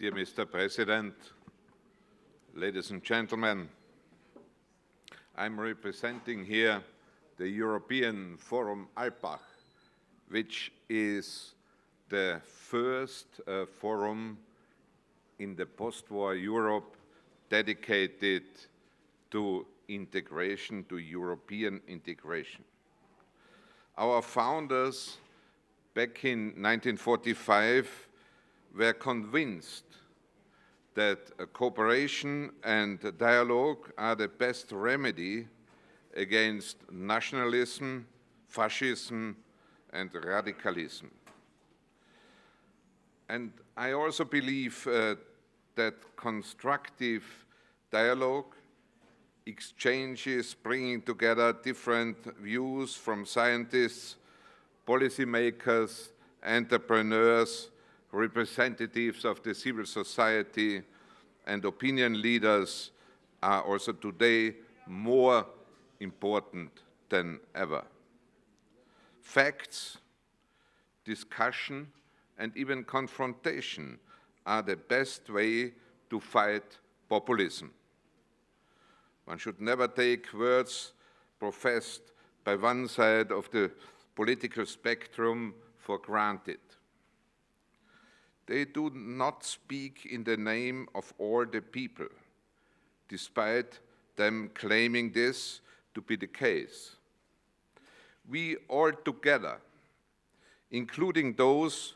Dear Mr. President, ladies and gentlemen, I'm representing here the European Forum Alpbach, which is the first forum in the post-war Europe dedicated to integration, to European integration. Our founders back in 1945 were convinced that cooperation and dialogue are the best remedy against nationalism, fascism, and radicalism. And I also believe that constructive dialogue, exchanges bringing together different views from scientists, policymakers, entrepreneurs, representatives of the civil society, and opinion leaders are also today more important than ever. Facts, discussion, and even confrontation are the best way to fight populism. One should never take words professed by one side of the political spectrum for granted. They do not speak in the name of all the people, despite them claiming this to be the case. We all together, including those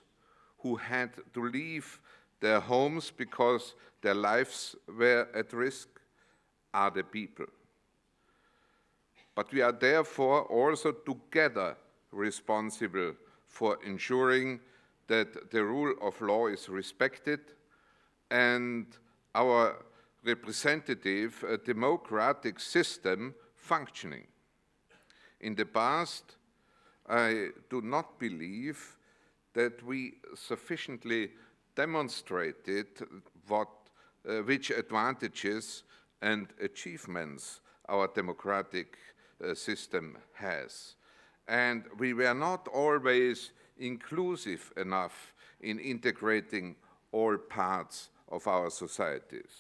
who had to leave their homes because their lives were at risk, are the people. But we are therefore also together responsible for ensuring that the rule of law is respected and our representative democratic system functioning. In the past, I do not believe that we sufficiently demonstrated which advantages and achievements our democratic system has. And we were not always inclusive enough in integrating all parts of our societies.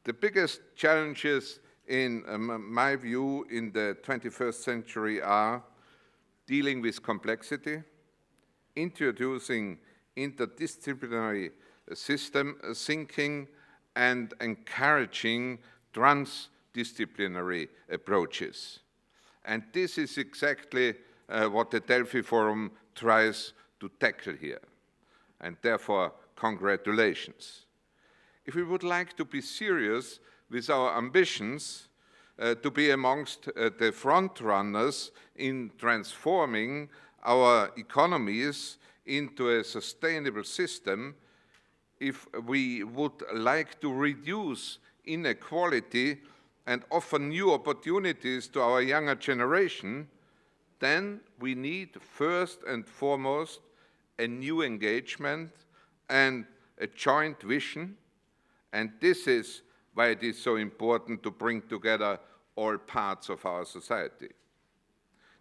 The biggest challenges, in my view, in the 21st century are dealing with complexity, introducing interdisciplinary system thinking, and encouraging transdisciplinary approaches. And this is exactly what the Delphi Forum tries to tackle here. And therefore, congratulations. If we would like to be serious with our ambitions to be amongst the front runners in transforming our economies into a sustainable system, if we would like to reduce inequality and offer new opportunities to our younger generation, then we need first and foremost a new engagement and a joint vision, and this is why it is so important to bring together all parts of our society.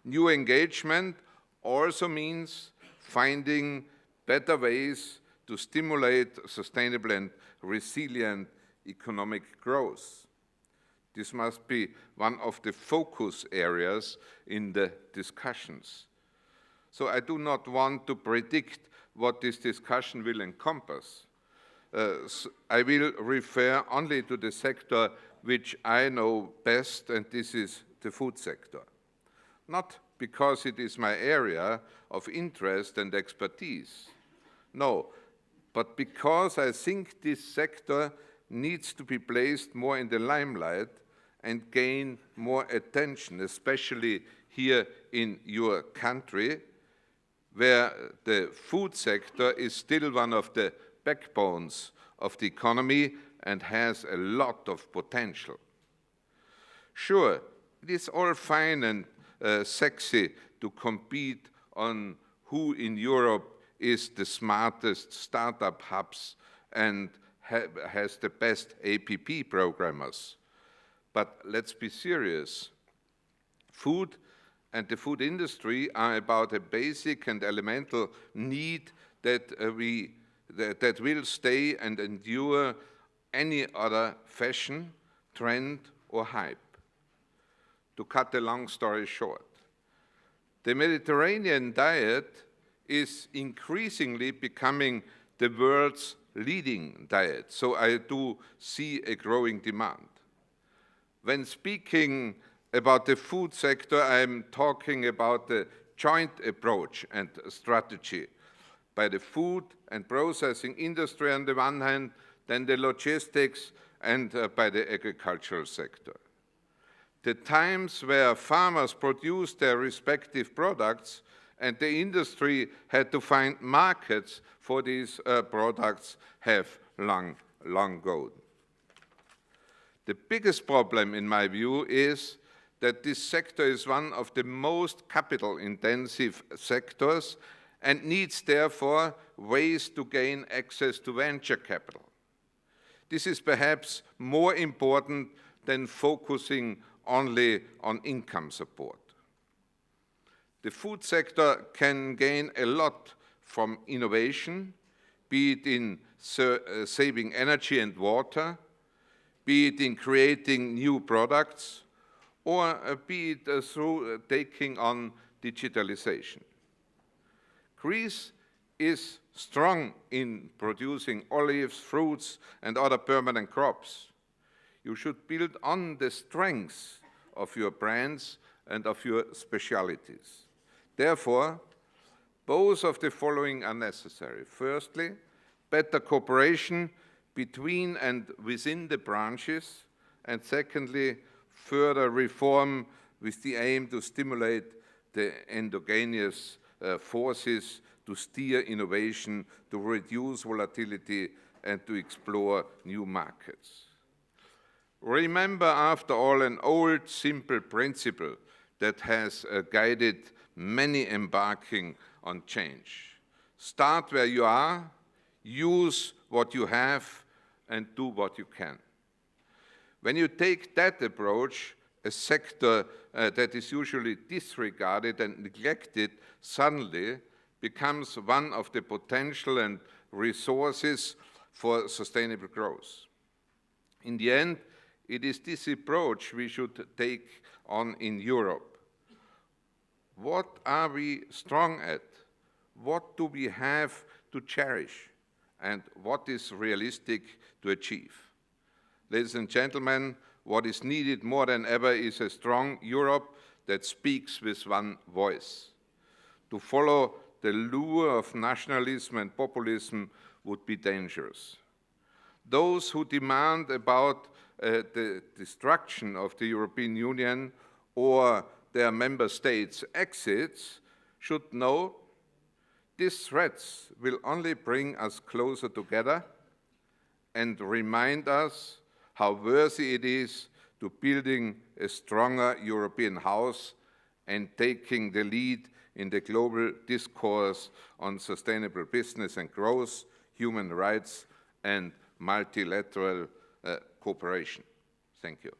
New engagement also means finding better ways to stimulate sustainable and resilient economic growth. This must be one of the focus areas in the discussions. So I do not want to predict what this discussion will encompass. I will refer only to the sector which I know best, and this is the food sector. Not because it is my area of interest and expertise, no, but because I think this sector needs to be placed more in the limelight and gain more attention, especially here in your country, where the food sector is still one of the backbones of the economy and has a lot of potential. Sure, it is all fine and sexy to compete on who in Europe is the smartest startup hubs and has the best APP programmers. But let's be serious. Food and the food industry are about a basic and elemental need that we that will stay and endure any other fashion, trend, or hype. To cut a long story short, the Mediterranean diet is increasingly becoming the world's leading diet, so I do see a growing demand. When speaking about the food sector, I'm talking about the joint approach and strategy by the food and processing industry on the one hand, then the logistics, and by the agricultural sector. The times where farmers produced their respective products and the industry had to find markets for these products have long gone. The biggest problem, in my view, is that this sector is one of the most capital-intensive sectors and needs, therefore, ways to gain access to venture capital. This is perhaps more important than focusing only on income support. The food sector can gain a lot from innovation, be it in saving energy and water, be it in creating new products, or be it through taking on digitalization. Greece is strong in producing olives, fruits, and other permanent crops. You should build on the strengths of your brands and of your specialities. Therefore, both of the following are necessary. Firstly, better cooperation between and within the branches, and secondly, further reform with the aim to stimulate the endogenous forces to steer innovation, to reduce volatility, and to explore new markets. Remember, after all, an old, simple principle that has guided many embarking on change. Start where you are, use what you have, and do what you can. When you take that approach, a sector that is usually disregarded and neglected suddenly becomes one of the potential and resources for sustainable growth. In the end, it is this approach we should take on in Europe. What are we strong at? What do we have to cherish? And what is realistic to achieve? Ladies and gentlemen, what is needed more than ever is a strong Europe that speaks with one voice. To follow the lure of nationalism and populism would be dangerous. Those who demand about the destruction of the European Union or their member states' exits should know these threats will only bring us closer together and remind us how worthy it is to building a stronger European house and taking the lead in the global discourse on sustainable business and growth, human rights, and multilateral cooperation. Thank you.